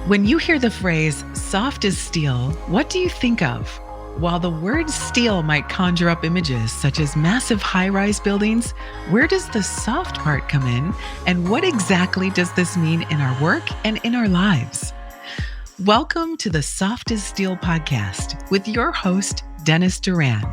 When you hear the phrase soft as steel, what do you think of? While the word steel might conjure up images such as massive high-rise buildings, where does the soft part come in? And what exactly does this mean in our work and in our lives? Welcome to the Soft as Steel podcast with your host, Dennis Duran,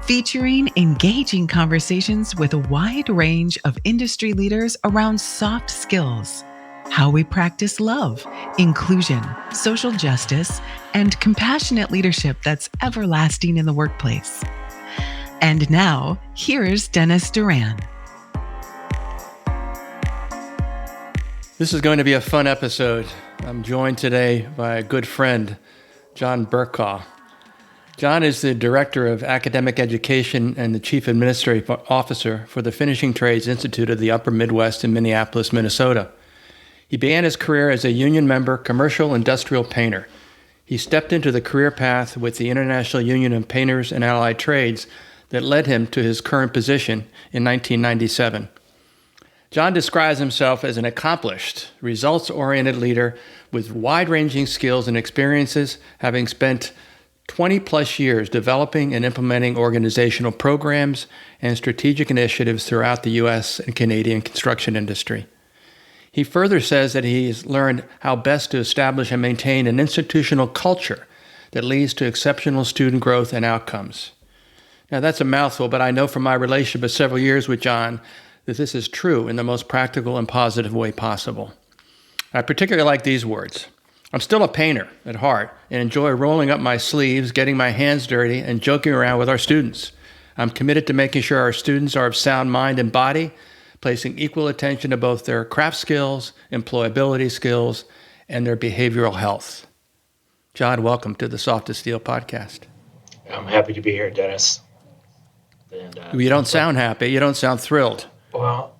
featuring engaging conversations with a wide range of industry leaders around soft skills, how we practice love, inclusion, social justice, and compassionate leadership that's everlasting in the workplace. And now, here's Dennis Duran. This is going to be a fun episode. I'm joined today by a good friend, John Burcaw. John is the Director of Academic Education and the Chief Administrative Officer for the Finishing Trades Institute of the Upper Midwest in Minneapolis, Minnesota. He began his career as a union member, commercial industrial painter. He stepped into the career path with the International Union of Painters and Allied Trades that led him to his current position in 1997. John describes himself as an accomplished, results-oriented leader with wide-ranging skills and experiences, having spent 20-plus years developing and implementing organizational programs and strategic initiatives throughout the U.S. and Canadian construction industry. He further says that he's learned how best to establish and maintain an institutional culture that leads to exceptional student growth and outcomes. Now, that's a mouthful, but I know from my relationship of several years with John that this is true in the most practical and positive way possible. I particularly like these words. I'm still a painter at heart and enjoy rolling up my sleeves, getting my hands dirty, and joking around with our students. I'm committed to making sure our students are of sound mind and body, placing equal attention to both their craft skills, employability skills, and their behavioral health. John, welcome to the Soft as Steel podcast. I'm happy to be here, Dennis. And, you don't sound happy. You don't sound thrilled. Well,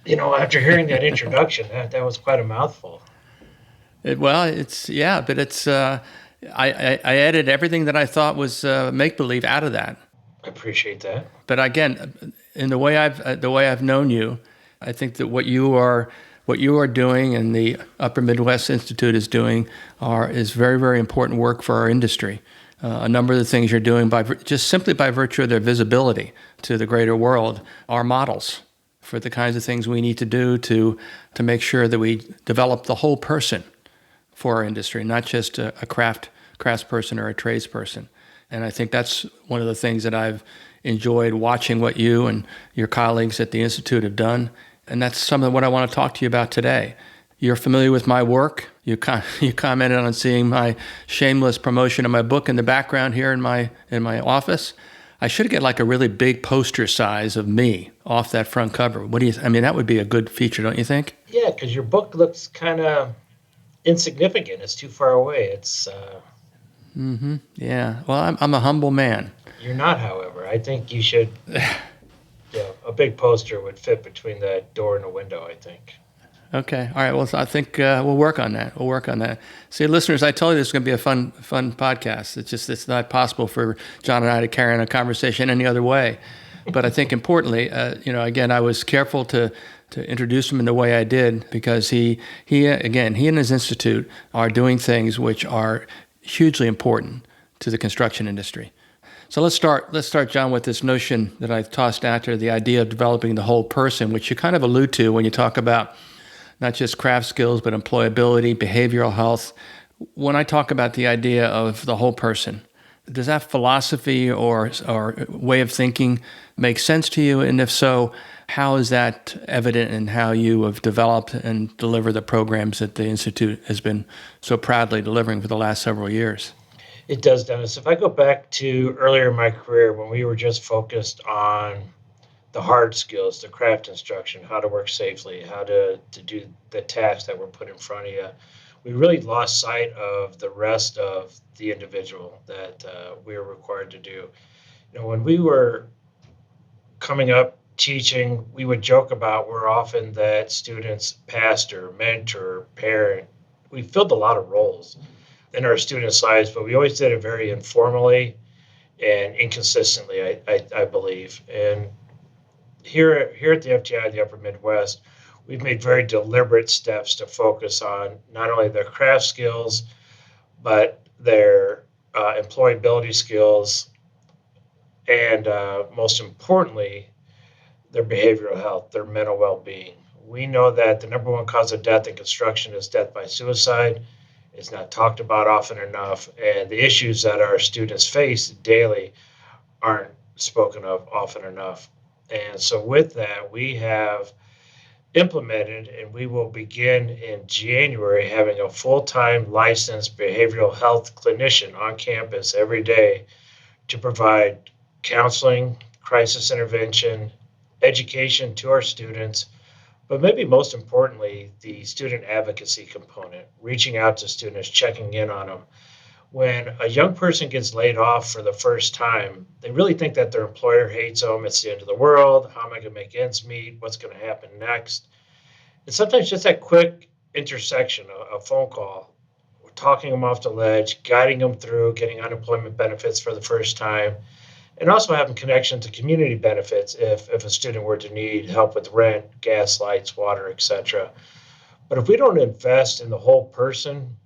after hearing that introduction, that was quite a mouthful. I added everything that I thought was make-believe out of that. I appreciate that. But again, in the way I've known you, I think that what you are doing and the Upper Midwest Institute is doing is very, very important work for our industry. A number of the things you're doing just simply by virtue of their visibility to the greater world are models for the kinds of things we need to do to make sure that we develop the whole person for our industry, not just a craftsperson or a tradesperson. And I think that's one of the things that I've enjoyed watching what you and your colleagues at the Institute have done. And that's some of what I want to talk to you about today. You're familiar with my work. You commented on seeing my shameless promotion of my book in the background here in my office. I should get like a really big poster size of me off that front cover. That would be a good feature, don't you think? Yeah, because your book looks kind of insignificant. It's too far away. It's... Yeah. Well, I'm a humble man. You're not, however. I think you should... a big poster would fit between the door and the window, I think. Okay. All right. Well, I think we'll work on that. See, listeners, I told you this is going to be a fun podcast. It's not possible for John and I to carry on a conversation any other way. But I think importantly, again, I was careful to introduce him in the way I did because he and his institute are doing things which are hugely important to the construction industry. So let's start, John, with this notion that I tossed out there, the idea of developing the whole person, which you kind of allude to when you talk about not just craft skills, but employability, behavioral health. When I talk about the idea of the whole person, does that philosophy or way of thinking make sense to you? And if so, how is that evident in how you have developed and deliver the programs that the Institute has been so proudly delivering for the last several years? It does, Dennis. If I go back to earlier in my career when we were just focused on the hard skills, the craft instruction, how to work safely, how to do the tasks that were put in front of you, we really lost sight of the rest of the individual that we were required to do. When we were coming up teaching, we would joke about we're often that student's pastor, mentor, parent. We filled a lot of roles in our students' lives, but we always did it very informally and inconsistently, I believe. And here at the FTI, the Upper Midwest, we've made very deliberate steps to focus on not only their craft skills, but their employability skills, and most importantly, their behavioral health, their mental well being. We know that the number one cause of death in construction is death by suicide. It's not talked about often enough, and the issues that our students face daily aren't spoken of often enough. And so, with that, we have implemented, and we will begin in January having a full time licensed behavioral health clinician on campus every day to provide counseling, crisis intervention, education to our students, but maybe most importantly, the student advocacy component, reaching out to students, checking in on them. When a young person gets laid off for the first time, they really think that their employer hates them. It's the end of the world. How am I going to make ends meet? What's going to happen next? And sometimes just that quick intersection, a phone call, talking them off the ledge, guiding them through getting unemployment benefits for the first time, and also having connection to community benefits if a student were to need help with rent, gas, lights, water, etc. But if we don't invest in the whole person,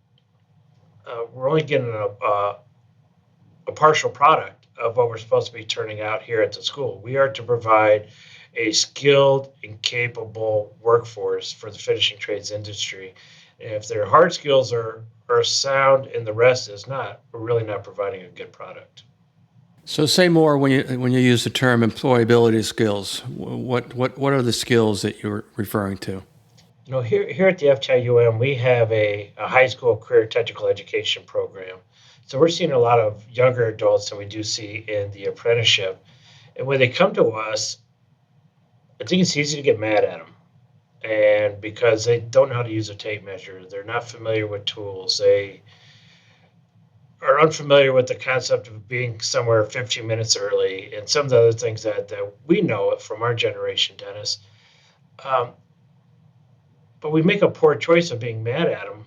we're only getting a partial product of what we're supposed to be turning out here at the school. We are to provide a skilled and capable workforce for the finishing trades industry. And if their hard skills are sound and the rest is not, we're really not providing a good product. So say more when you use the term employability skills. What are the skills that you're referring to? Here at the FTIUM, we have a high school career technical education program. So we're seeing a lot of younger adults than we do see in the apprenticeship. And when they come to us, I think it's easy to get mad at them. And because they don't know how to use a tape measure, they're not familiar with tools, they are unfamiliar with the concept of being somewhere 15 minutes early, and some of the other things that we know from our generation, Dennis. Um, but we make a poor choice of being mad at them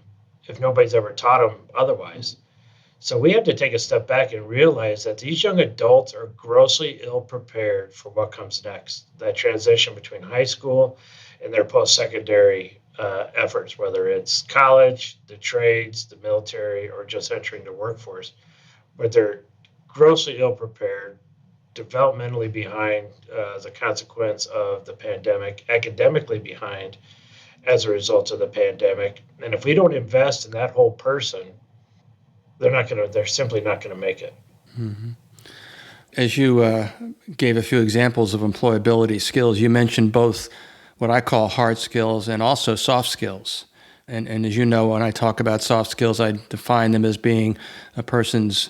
if nobody's ever taught them otherwise. So we have to take a step back and realize that these young adults are grossly ill prepared for what comes next. That transition between high school and their post secondary efforts, whether it's college, the trades, the military, or just entering the workforce. But they're grossly ill prepared, developmentally behind the consequence of the pandemic, academically behind as a result of the pandemic. And if we don't invest in that whole person, they're simply not going to make it. Mm-hmm. As you gave a few examples of employability skills, you mentioned both what I call hard skills and also soft skills. And as you know, when I talk about soft skills, I define them as being a person's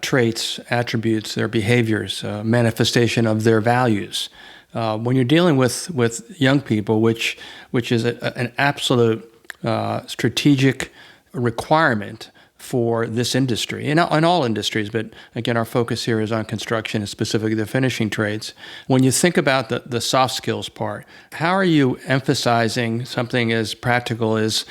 traits, attributes, their behaviors, manifestation of their values. When you're dealing with young people, which is an absolute strategic requirement for this industry, and all industries, but again, our focus here is on construction and specifically the finishing trades. When you think about the soft skills part, how are you emphasizing something as practical as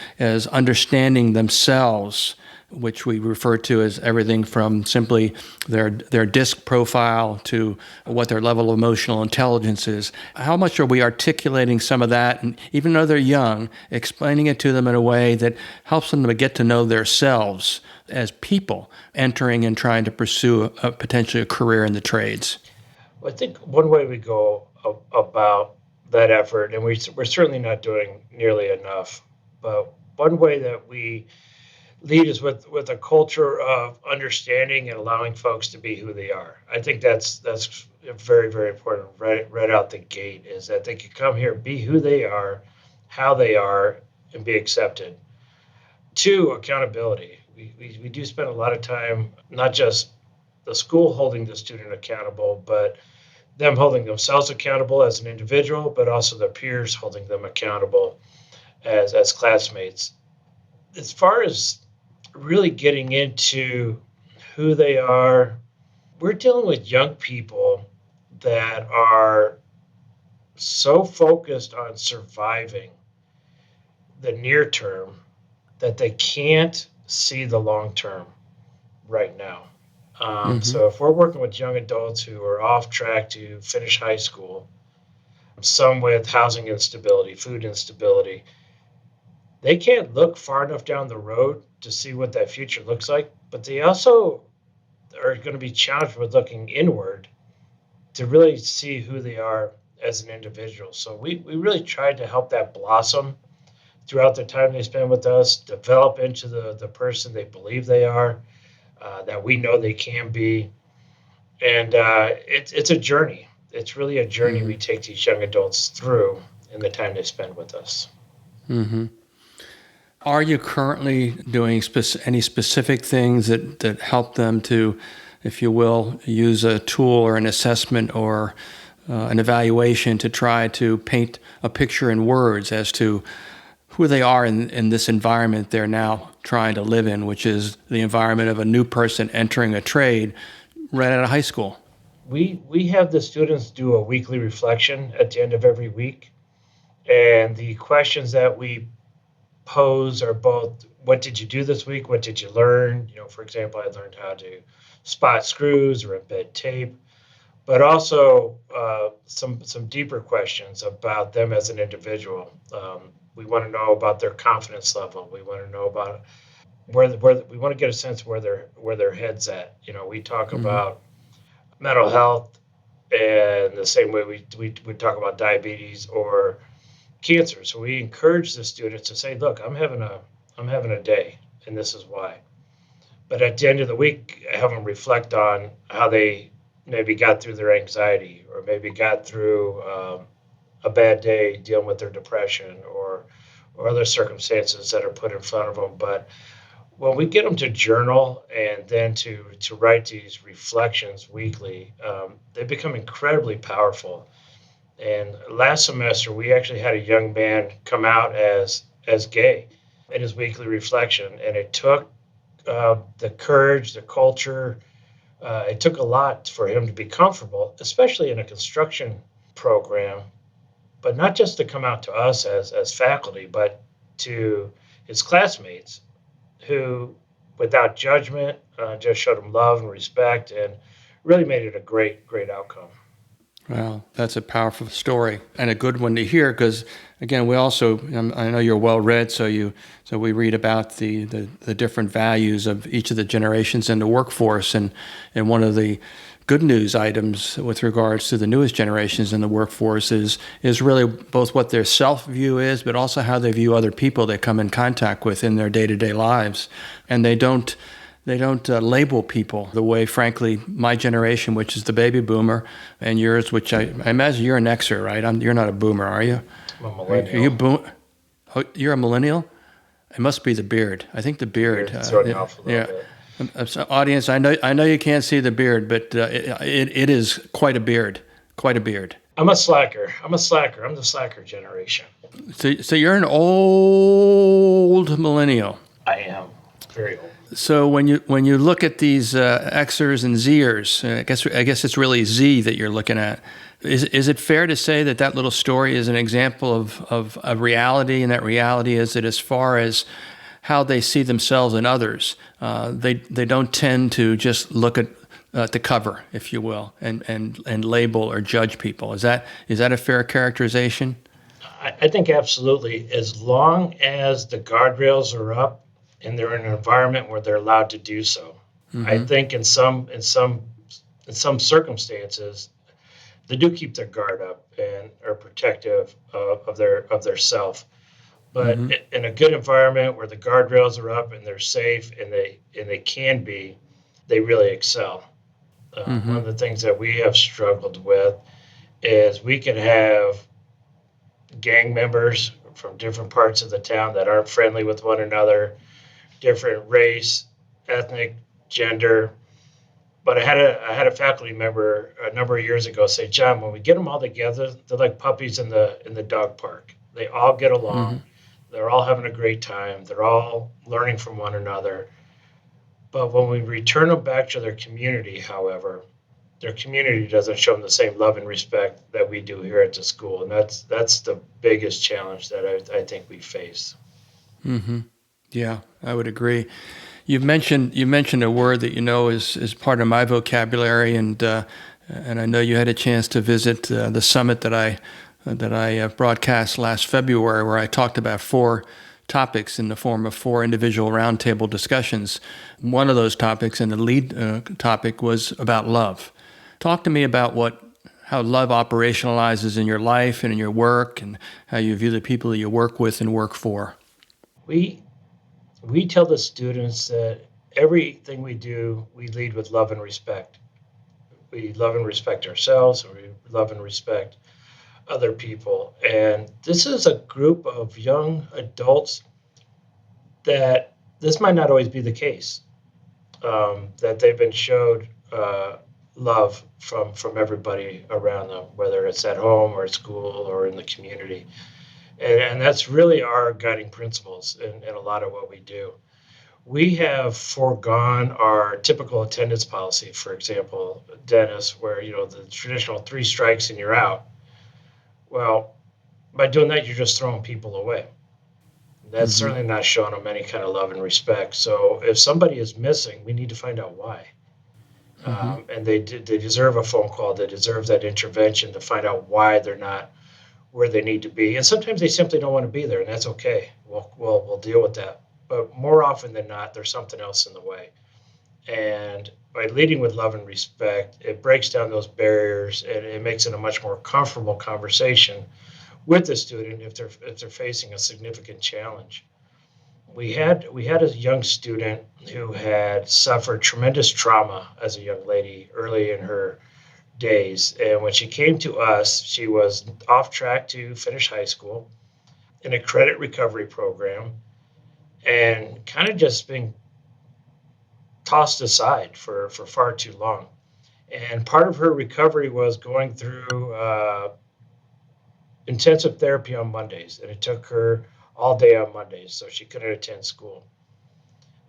understanding themselves, which we refer to as everything from simply their DISC profile to what their level of emotional intelligence is? How much are we articulating some of that, and even though they're young, explaining it to them in a way that helps them to get to know themselves as people entering and trying to pursue potentially a career in the trades? Well, I think one way we go about that effort, and we're certainly not doing nearly enough, but one way that we lead is with a culture of understanding and allowing folks to be who they are. I think that's very, very important right out the gate, is that they can come here, be who they are, how they are, and be accepted. Two, accountability. We do spend a lot of time, not just the school holding the student accountable, but them holding themselves accountable as an individual, but also their peers holding them accountable as classmates. As far as really getting into who they are, we're dealing with young people that are so focused on surviving the near term that they can't see the long term right now. Mm-hmm. So if we're working with young adults who are off track to finish high school, some with housing instability, food instability. They can't look far enough down the road to see what that future looks like, but they also are going to be challenged with looking inward to really see who they are as an individual. So we really tried to help that blossom throughout the time they spend with us, develop into the person they believe they are, that we know they can be. And it's a journey. It's really a journey we take these young adults through in the time they spend with us. Mm-hmm. Are you currently doing any specific things that help them to, if you will, use a tool or an assessment or an evaluation to try to paint a picture in words as to who they are in this environment they're now trying to live in, which is the environment of a new person entering a trade right out of high school? We have the students do a weekly reflection at the end of every week. And the questions that we pose are both, what did you do this week? What did you learn? For example, I learned how to spot screws or embed tape, but also some deeper questions about them as an individual. We want to know about their confidence level. We want to know about where we want to get a sense where their head's at. We talk about mental health, and the same way we talk about diabetes or cancer. So we encourage the students to say, look, I'm having a day, and this is why. But at the end of the week, I have them reflect on how they maybe got through their anxiety, or maybe got through a bad day dealing with their depression, or other circumstances that are put in front of them. But when we get them to journal and then to write these reflections weekly, they become incredibly powerful. And last semester, we actually had a young man come out as gay in his weekly reflection, and it took the courage, the culture. It took a lot for him to be comfortable, especially in a construction program, but not just to come out to us as faculty, but to his classmates who, without judgment, just showed him love and respect, and really made it a great, great outcome. Wow, that's a powerful story and a good one to hear because, again, we also, I know you're well read, so we read about the different values of each of the generations in the workforce, and one of the good news items with regards to the newest generations in the workforce is really both what their self-view is, but also how they view other people they come in contact with in their day-to-day lives, and they don't label people the way, frankly, my generation, which is the baby boomer, and yours, which I imagine you're an Xer, right? You're not a boomer, are you? I'm a millennial. You're a millennial? It must be the beard. I think the beard. Throwing off a little bit. Audience, I know you can't see the beard, but it is quite a beard. Quite a beard. I'm a slacker. I'm the slacker generation. So you're an old millennial. I am very old. So when you look at these Xers and Zers, I guess it's really Z that you're looking at. Is it fair to say that little story is an example of a reality, and that reality is that as far as how they see themselves and others, they don't tend to just look at the cover, if you will, and label or judge people. Is that a fair characterization? I think absolutely. As long as the guardrails are up and they're in an environment where they're allowed to do so. Mm-hmm. I think in some circumstances, they do keep their guard up and are protective of their self. But in a good environment where the guardrails are up and they're safe and they can be, they really excel. One of the things that we have struggled with is we can have gang members from different parts of the town that aren't friendly with one another, different race, ethnic, gender. But I had a faculty member a number of years ago say, John, when we get them all together, they're like puppies in the dog park. They all get along. They're all having a great time. They're all learning from one another. But when we return them back to their community, however, their community doesn't show them the same love and respect that we do here at the school. And that's the biggest challenge that I think we face. Mm-hmm. Yeah, I would agree. You mentioned a word that is part of my vocabulary, and I know you had a chance to visit the summit that I that I broadcast last February, where I talked about 4 topics in the form of 4 individual roundtable discussions. One of those topics, and the lead topic, was about love. Talk to me about how love operationalizes in your life and in your work, and how you view the people that you work with and work for. We we tell the students that everything we do, we lead with love and respect. We love and respect ourselves, and we love and respect other people. And this is a group of young adults that this might not always be the case. That they've been showed love from everybody around them, whether it's at home or at school or in the community. And that's really our guiding principles in a lot of what we do. We have foregone our typical attendance policy, for example, dentists, where the traditional 3 strikes and you're out. Well, by doing that, you're just throwing people away. That's Mm-hmm. certainly not showing them any kind of love and respect. So if somebody is missing, we need to find out why. Mm-hmm. And they deserve a phone call. They deserve that intervention to find out why they're not where they need to be. And sometimes they simply don't want to be there, and that's okay. We'll deal with that. But more often than not, there's something else in the way. And by leading with love and respect, it breaks down those barriers, and it makes it a much more comfortable conversation with the student if they're facing a significant challenge. We had a young student who had suffered tremendous trauma as a young lady early in her days, and when she came to us, she was off track to finish high school in a credit recovery program, and kind of just being tossed aside for far too long. And part of her recovery was going through intensive therapy on Mondays, and it took her all day on Mondays, so she couldn't attend school.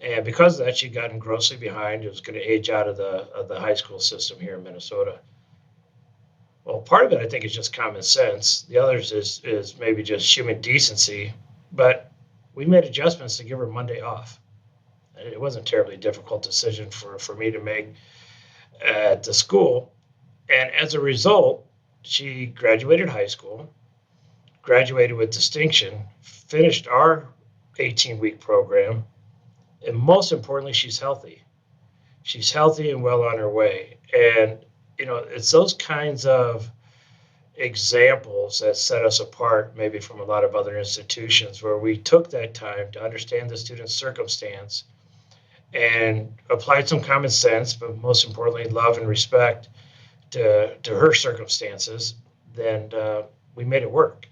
And because of that, she'd gotten grossly behind. It was going to age out of the high school system here in Minnesota. Well, part of it, I think, is just common sense. The others is maybe just human decency. But we made adjustments to give her Monday off. And it wasn't a terribly difficult decision for me to make at the school. And as a result, she graduated high school, graduated with distinction, finished our 18-week program, and most importantly, she's healthy. She's healthy and well on her way. And it's those kinds of examples that set us apart maybe from a lot of other institutions, where we took that time to understand the student's circumstance and applied some common sense, but most importantly, love and respect to her circumstances. Then we made it work.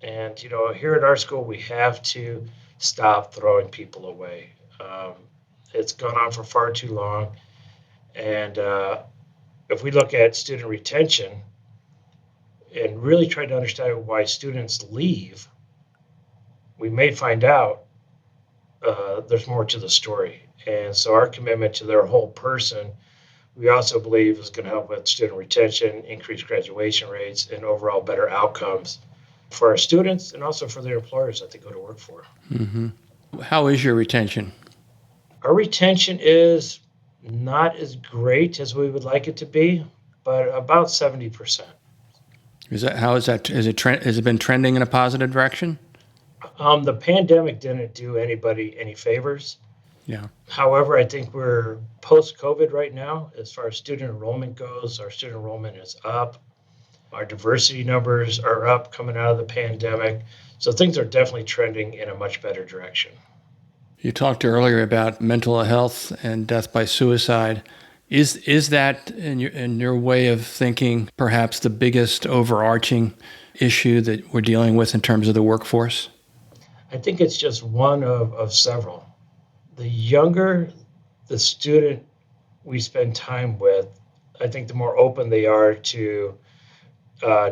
And here at our school, we have to stop throwing people away. It's gone on for far too long. And if we look at student retention and really try to understand why students leave, we may find out there's more to the story. And so our commitment to their whole person, we also believe, is going to help with student retention, increase graduation rates, and overall better outcomes for our students and also for their employers that they go to work for. Mm-hmm. How is your retention? Our retention is not as great as we would like it to be, but about 70%. How is that? Has it been trending in a positive direction? The pandemic didn't do anybody any favors. Yeah. However, I think we're post-COVID right now. As far as student enrollment goes, our student enrollment is up. Our diversity numbers are up coming out of the pandemic. So things are definitely trending in a much better direction. You talked earlier about mental health and death by suicide. Is that, in your way of thinking, perhaps the biggest overarching issue that we're dealing with in terms of the workforce? I think it's just one of several. The younger the student we spend time with, I think the more open they are to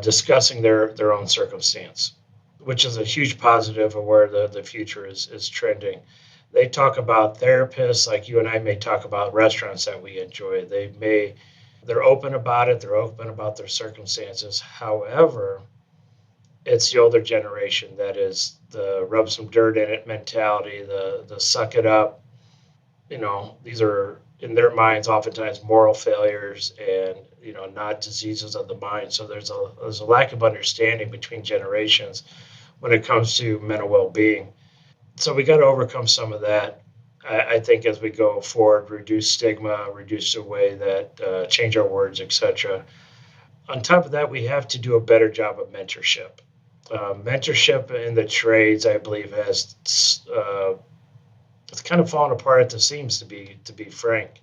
discussing their own circumstance, which is a huge positive of where the future is trending. They talk about therapists like you and I may talk about restaurants that we enjoy. They're open about it. They're open about their circumstances. However, it's the older generation that is the rub some dirt in it mentality, the suck it up. These are in their minds, oftentimes moral failures and not diseases of the mind. So there's a lack of understanding between generations when it comes to mental well-being. So we got to overcome some of that. I think as we go forward, reduce stigma, reduce the way that change our words, etc. On top of that, we have to do a better job of mentorship. Mentorship in the trades, I believe, has it's kind of fallen apart at the seams, to be frank.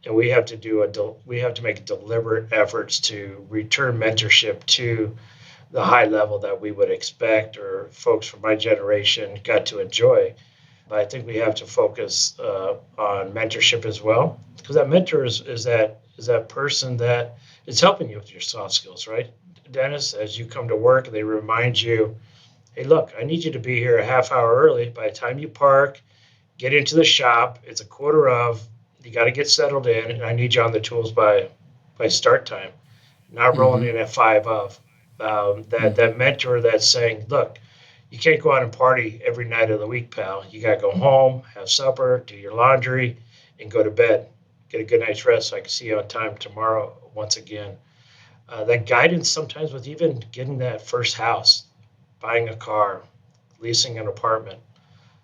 And we have to make deliberate efforts to return mentorship to the high level that we would expect, or folks from my generation got to enjoy. But I think we have to focus on mentorship as well, because that mentor is that person that is helping you with your soft skills, right? Dennis, as you come to work, they remind you, hey, look, I need you to be here a half hour early. By the time you park, get into the shop, it's a quarter of, you got to get settled in, and I need you on the tools by start time, not rolling Mm-hmm. in at five of. Mm-hmm. That mentor that's saying, look, you can't go out and party every night of the week, pal. You got to go home, have supper, do your laundry, and go to bed. Get a good night's rest so I can see you on time tomorrow once again. That guidance sometimes with even getting that first house, buying a car, leasing an apartment,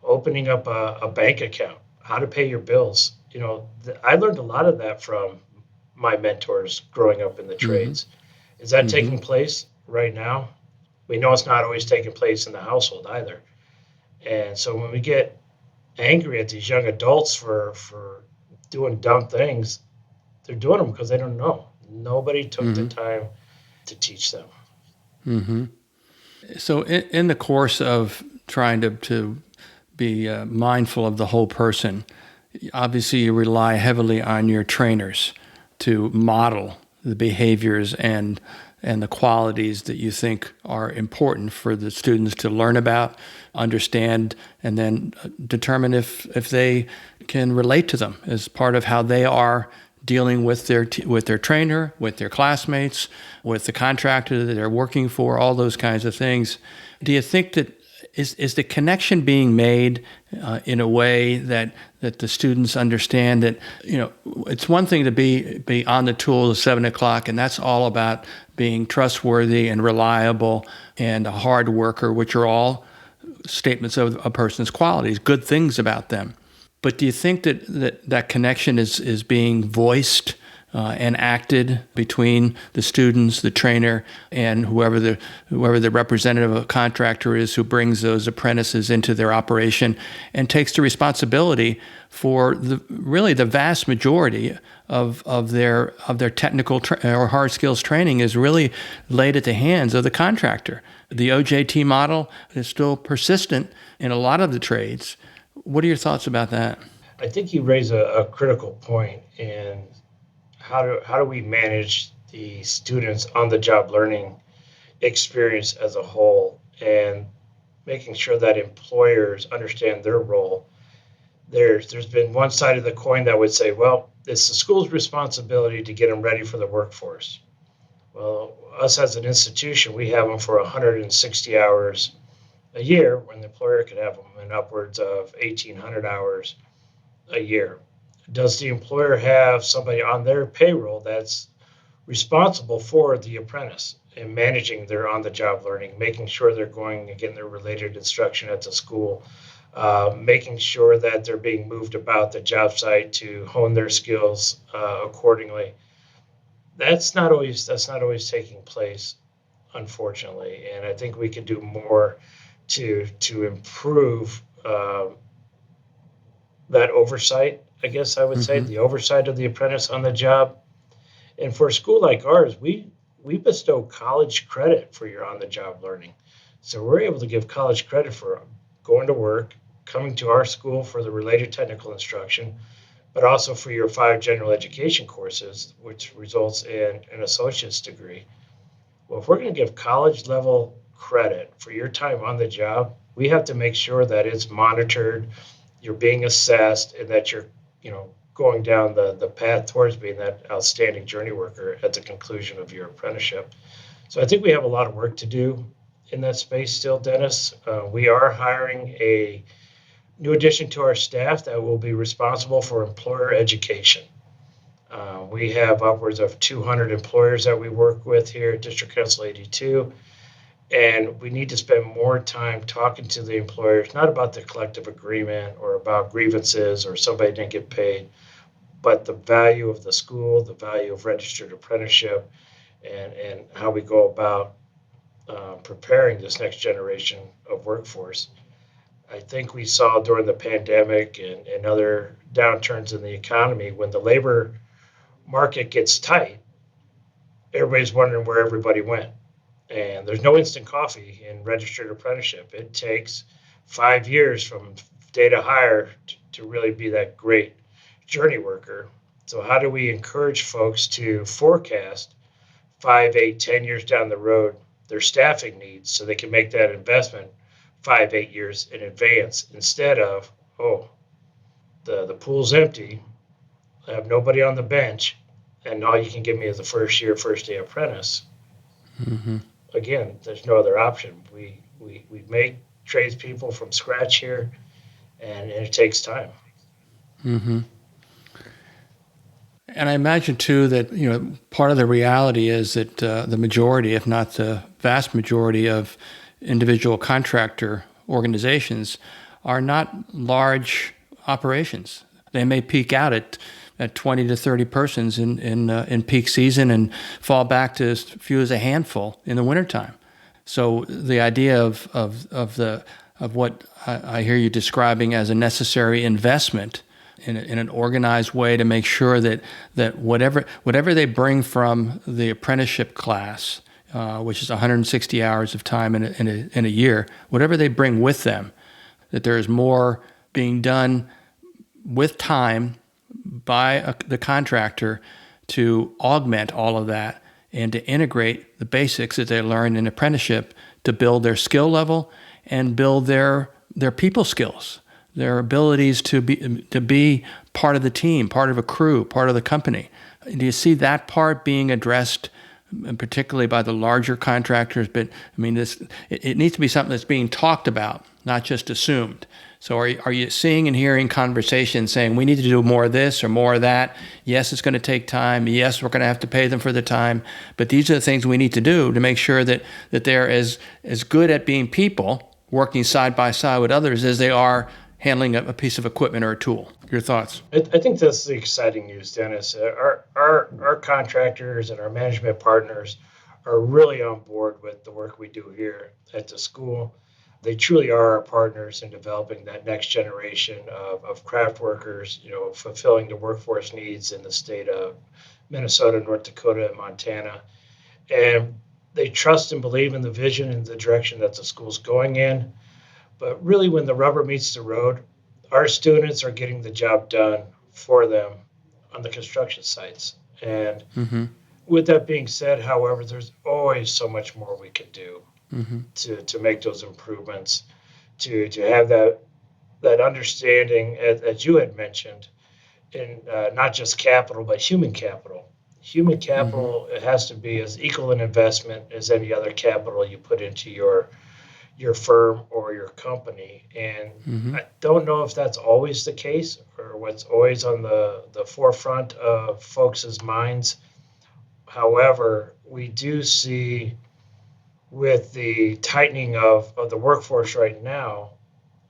opening up a bank account, how to pay your bills. I learned a lot of that from my mentors growing up in the Mm-hmm. trades. Is that Mm-hmm. taking place right now? We know it's not always taking place in the household either. And so when we get angry at these young adults for doing dumb things, they're doing them because they don't know. Nobody took the Mm-hmm. time to teach them. Mm-hmm. So, in the course of trying to be mindful of the whole person, obviously you rely heavily on your trainers to model the behaviors and the qualities that you think are important for the students to learn about, understand, and then determine if they can relate to them as part of how they are dealing with their trainer, with their classmates, with the contractor that they're working for, all those kinds of things. Do you think that is the connection being made in a way that the students understand that it's one thing to be on the tool at 7 o'clock, and that's all about being trustworthy and reliable and a hard worker, which are all statements of a person's qualities, good things about them. But do you think that connection is being voiced and acted between the students, the trainer, and whoever the representative of a contractor is who brings those apprentices into their operation and takes the responsibility for really the vast majority of their technical or hard skills training is really laid at the hands of the contractor. The OJT model is still persistent in a lot of the trades. What are your thoughts about that? I think you raise a critical point in how do we manage the students on the job learning experience as a whole, and making sure that employers understand their role. There's been one side of the coin that would say, well, it's the school's responsibility to get them ready for the workforce. Well, us as an institution, we have them for 160 hours a year, when the employer could have them in upwards of 1,800 hours a year. Does the employer have somebody on their payroll that's responsible for the apprentice and managing their on the job learning, making sure they're going and getting their related instruction at the school, making sure that they're being moved about the job site to hone their skills accordingly? That's not always taking place, unfortunately, and I think we could do more to improve that oversight. I guess I would say Mm-hmm. the oversight of the apprentice on the job. And for a school like ours, we bestow college credit for your on the job learning. So we're able to give college credit for going to work, coming to our school for the related technical instruction, but also for your 5 general education courses, which results in an associate's degree. Well, if we're going to give college level credit for your time on the job, we have to make sure that it's monitored, you're being assessed, and that you're, going down the path towards being that outstanding journey worker at the conclusion of your apprenticeship. So I think we have a lot of work to do in that space still, Dennis. We are hiring a new addition to our staff that will be responsible for employer education. We have upwards of 200 employers that we work with here at District Council 82, and we need to spend more time talking to the employers, not about the collective agreement or about grievances or somebody didn't get paid, but the value of the school, the value of registered apprenticeship, and how we go about preparing this next generation of workforce. I think we saw during the pandemic and other downturns in the economy, when the labor market gets tight, everybody's wondering where everybody went. And there's no instant coffee in registered apprenticeship. It takes 5 years from day to hire to really be that great journey worker. So how do we encourage folks to forecast 5, 8, 10 years down the road their staffing needs so they can make that investment 5, 8 years in advance, instead of, oh, the pool's empty, I have nobody on the bench, and all you can give me is a first day apprentice. Mm-hmm. Again, there's no other option. We make tradespeople from scratch here, and it takes time. Mm-hmm. And I imagine too that part of the reality is that the majority, if not the vast majority, of individual contractor organizations are not large operations. They may peak out at 20 to 30 persons in peak season and fall back to as few as a handful in the wintertime. So the idea of what I hear you describing as a necessary investment in an organized way to make sure that whatever they bring from the apprenticeship class, which is 160 hours of time in a year, whatever they bring with them, that there is more being done with time by the contractor to augment all of that and to integrate the basics that they learn in apprenticeship to build their skill level and build their people skills, their abilities to be part of the team, part of a crew, part of the company. Do you see that part being addressed, and particularly by the larger contractors? But I mean, it needs to be something that's being talked about, not just assumed. So are you seeing and hearing conversations saying we need to do more of this or more of that? Yes, it's going to take time. Yes, we're going to have to pay them for the time. But these are the things we need to do to make sure that they're as good at being people, working side by side with others, as they are handling a piece of equipment or a tool. Your thoughts? I think that's the exciting news, Dennis. Our contractors and our management partners are really on board with the work we do here at the school. They truly are our partners in developing that next generation of craft workers, fulfilling the workforce needs in the state of Minnesota, North Dakota, and Montana. And they trust and believe in the vision and the direction that the school's going in. But really, when the rubber meets the road, our students are getting the job done for them on the construction sites. And with that being said, however, there's always so much more we can do to make those improvements, to have that understanding, as you had mentioned, in not just capital, but human capital. Human capital, it has to be as equal an investment as any other capital you put into your firm or your company. And I don't know if that's always the case or what's always on the forefront of folks' minds. However, we do see, with the tightening of the workforce right now,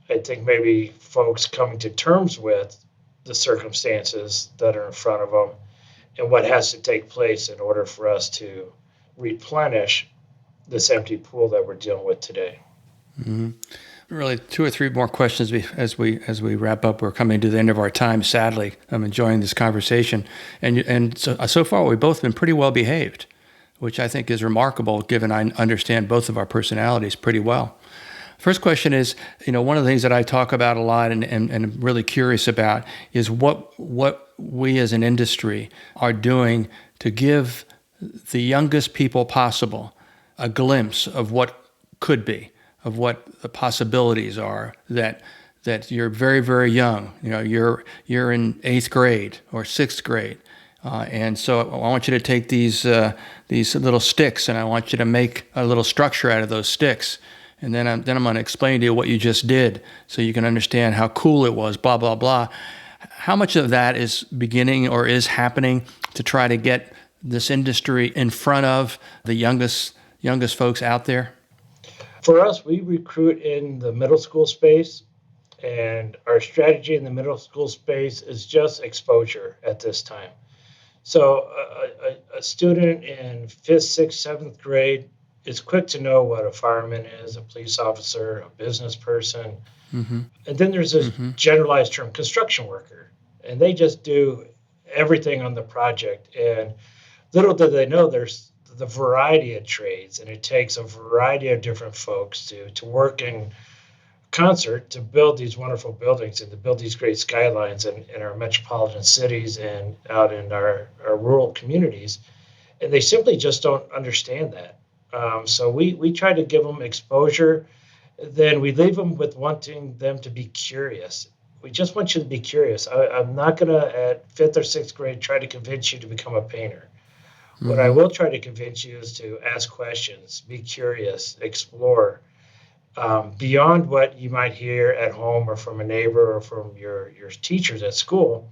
I think maybe folks coming to terms with the circumstances that are in front of them and what has to take place in order for us to replenish this empty pool that we're dealing with today. Really, 2 or 3 more questions as we wrap up. We're coming to the end of our time. Sadly, I'm enjoying this conversation, and so far we've both been pretty well behaved, which I think is remarkable, given I understand both of our personalities pretty well. First question is, one of the things that I talk about a lot and am really curious about is what we as an industry are doing to give the youngest people possible a glimpse of what could be, of what the possibilities are, that you're very, very young. You're in 8th grade or 6th grade. And so I want you to take these little sticks, and I want you to make a little structure out of those sticks. and then I'm going to explain to you what you just did so you can understand how cool it was, blah, blah, blah. How much of that is beginning or is happening to try to get this industry in front of the youngest folks out there? For us, we recruit in the middle school space, and our strategy in the middle school space is just exposure at this time. So a student in fifth, sixth, seventh grade is quick to know what a fireman is, a police officer, a business person. Mm-hmm. And then there's this generalized term, construction worker, and they just do everything on the project. And little do they know there's the variety of trades, and it takes a variety of different folks to work in concert to build these wonderful buildings and to build these great skylines in our metropolitan cities and out in our rural communities. And they simply just don't understand that. So we try to give them exposure. Then we leave them with wanting them to be curious. We just want you to be curious. I'm not going to, at fifth or sixth grade, try to convince you to become a painter. Mm-hmm. What I will try to convince you is to ask questions, be curious, explore. Beyond what you might hear at home or from a neighbor or from your teachers at school,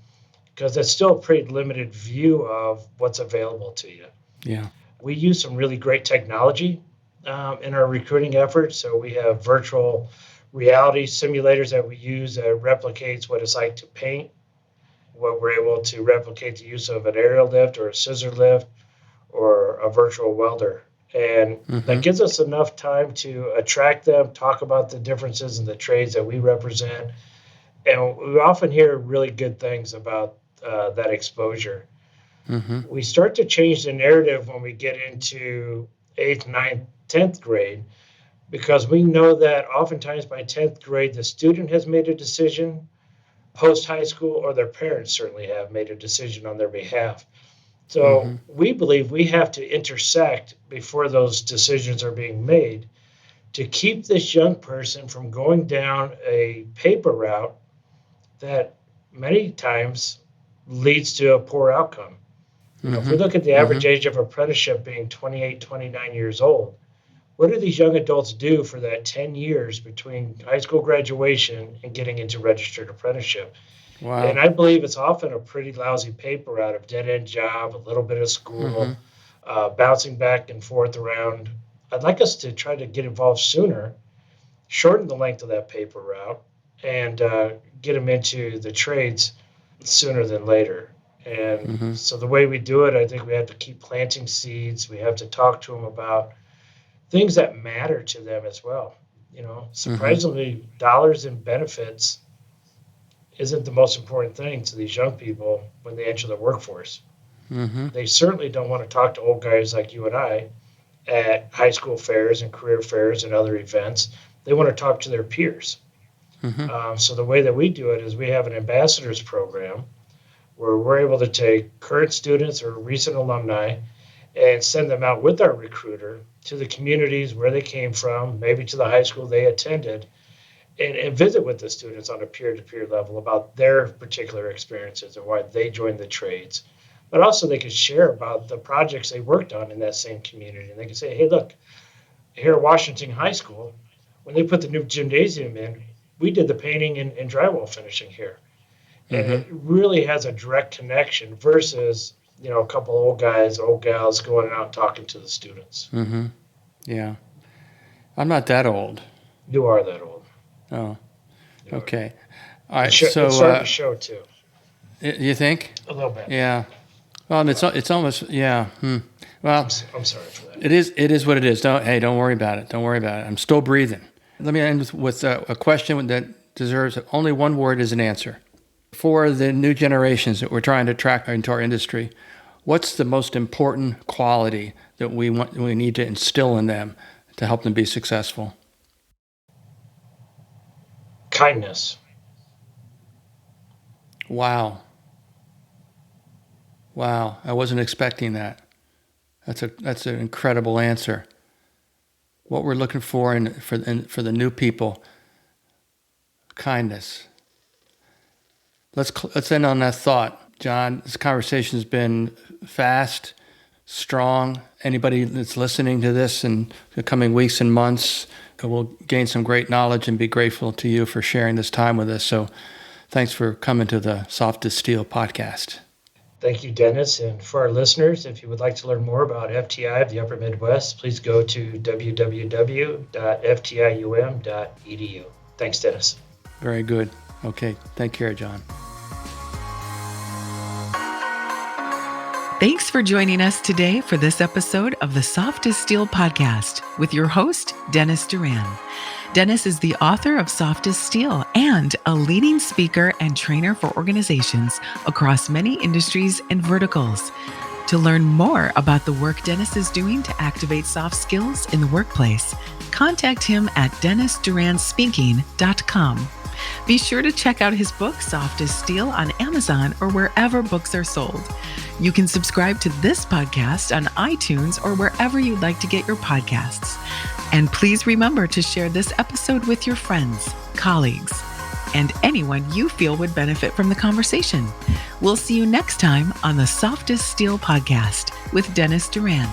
because that's still a pretty limited view of what's available to you. Yeah. We use some really great technology in our recruiting efforts. So we have virtual reality simulators that we use that replicates what it's like to paint, what we're able to replicate the use of an aerial lift or a scissor lift or a virtual welder. And that gives us enough time to attract them, talk about the differences in the trades that we represent. And we often hear really good things about that exposure. Mm-hmm. We start to change the narrative when we get into 8th, 9th, 10th grade, because we know that oftentimes by 10th grade, the student has made a decision post high school, or their parents certainly have made a decision on their behalf. So we believe we have to intersect before those decisions are being made to keep this young person from going down a paper route that many times leads to a poor outcome. You know, if we look at the average age of apprenticeship being 28, 29 years old, what do these young adults do for that 10 years between high school graduation and getting into registered apprenticeship? Wow. And I believe it's often a pretty lousy paper route of dead-end job, a little bit of school, bouncing back and forth around. I'd like us to try to get involved sooner, shorten the length of that paper route, and get them into the trades sooner than later. And so the way we do it, I think we have to keep planting seeds. We have to talk to them about things that matter to them as well. You know, surprisingly, dollars and benefits isn't the most important thing to these young people when they enter the workforce. They certainly don't want to talk to old guys like you and I at high school fairs and career fairs and other events. They want to talk to their peers. So the way that we do it is we have an ambassadors program where we're able to take current students or recent alumni and send them out with our recruiter to the communities where they came from, maybe to the high school they attended, and visit with the students on a peer-to-peer level about their particular experiences and why they joined the trades. But also they could share about the projects they worked on in that same community. And they could say, hey, look, here at Washington High School, when they put the new gymnasium in, we did the painting and drywall finishing here. And it really has a direct connection versus, you know, a couple old guys, old gals going out and talking to the students. Yeah. I'm not that old. You are that old. Oh, okay. All right. So it's starting to show too. You think? A little bit. Yeah. Well, it's almost yeah. Well, I'm sorry for that. It is what it is. Don't worry about it. Don't worry about it. I'm still breathing. Let me end with a question that deserves only one word as an answer. For the new generations that we're trying to attract into our industry, what's the most important quality that we need to instill in them to help them be successful? Kindness. Wow. I wasn't expecting that. That's an incredible answer. What we're looking for for the new people, kindness. Let's end on that thought. John, this conversation has been fast, strong. Anybody that's listening to this in the coming weeks and months will gain some great knowledge and be grateful to you for sharing this time with us. So thanks for coming to the Soft as Steel podcast. Thank you, Dennis. And for our listeners, if you would like to learn more about FTI of the Upper Midwest, please go to www.ftium.edu. Thanks, Dennis. Very good. Okay. Take care, John. Thanks for joining us today for this episode of the Soft as Steel podcast with your host, Dennis Duran. Dennis is the author of Soft as Steel and a leading speaker and trainer for organizations across many industries and verticals. To learn more about the work Dennis is doing to activate soft skills in the workplace, contact him at DennisDuranSpeaking.com. Be sure to check out his book, Soft as Steel, on Amazon or wherever books are sold. You can subscribe to this podcast on iTunes or wherever you'd like to get your podcasts. And please remember to share this episode with your friends, colleagues, and anyone you feel would benefit from the conversation. We'll see you next time on the Soft as Steel podcast with Dennis Duran.